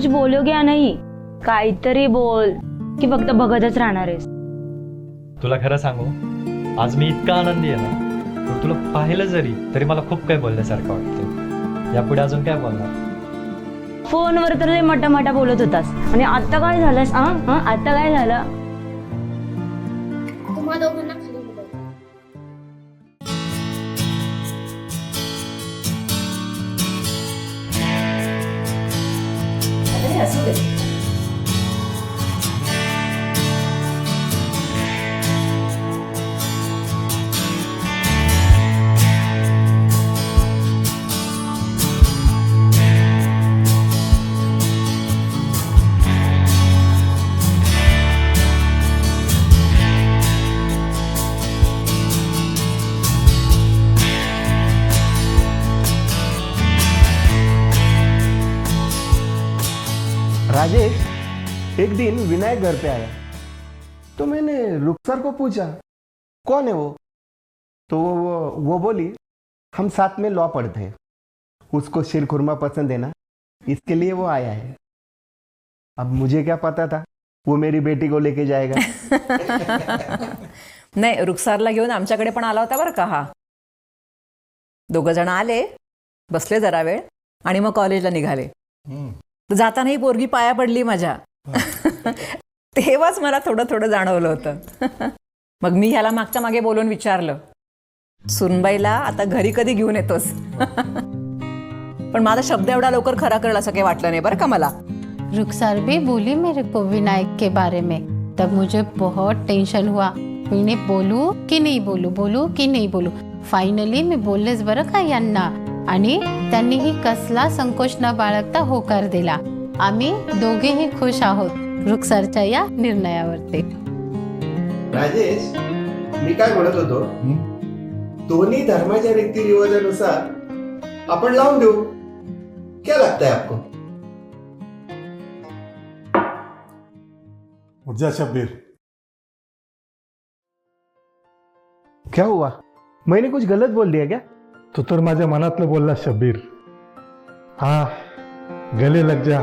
कुछ बोलोगे या नाही? काहीतरी बोल की फक्त बघतच राहणार आहेस? तुला खरं सांगू, आज मी इतका आनंदी आहे ना, तर तुला पाहिलं जरी तरी मला खूप काही बोलल्यासारखं वाटतं. यापुढे अजून काय बोलणार? फोनवर तर लय मटा बोलत होतास आणि आता काय झालंस? आता काय झालं? तुम्हा दोघांना खाली बोलवतो. राजेश, एक दिन विनायक घर पे आया तो मैंने रुखसर को पूछा कौन है वो, तो वो बोली हम साथ में लॉ पढ़ते हैं, उसको शीरखुरमा पसंद है ना, इसके लिए वो आया है. अब मुझे क्या पता था वो मेरी बेटी को लेके जाएगा. नाही, रुखसारला घेऊन आमच्याकडे पण आला होता बरं का हा. दोघं जण आले, बसले जरा वेळ आणि मग कॉलेजला निघाले. जाताना ही पोरगी पाया पडली माझ्या. तेव्हाच मला थोडं थोडं जाणवलं होतं. मग मी ह्याला मागच्या मागे बोलून विचारलं, सुनबाईला आता घरी कधी घेऊन येतोस? पण माझा शब्द एवढा लवकर खरा करेल असं काही वाटलं नाही बरं का मला. रुखसार भी बोली मेरे को विनायक के बारे में, तब मुझे बहुत टेंशन हुआ. मैंने बोलू की नाही बोलू, बोलू की नाही बोलू. फायनली मी बोललेच बरं का यांना, आणि त्यांनीही कसला संकोच न बाळगता होकार दिला. आम्ही दोघेही खुश आहोत रुखसारच्या या निर्णयावरती. राजेश, मी काय म्हणत होतो, दोन्ही धर्माच्या रीतिरिवाजानुसार आपण लावून देऊ. क्या लगता है आपको? जा शब्बीर. क्या हुआ? मैंने कुछ गलत बोल दिया क्या? तू तर माझ्या मनातलं बोलला शब्बीर. हाँ, गले लग जा.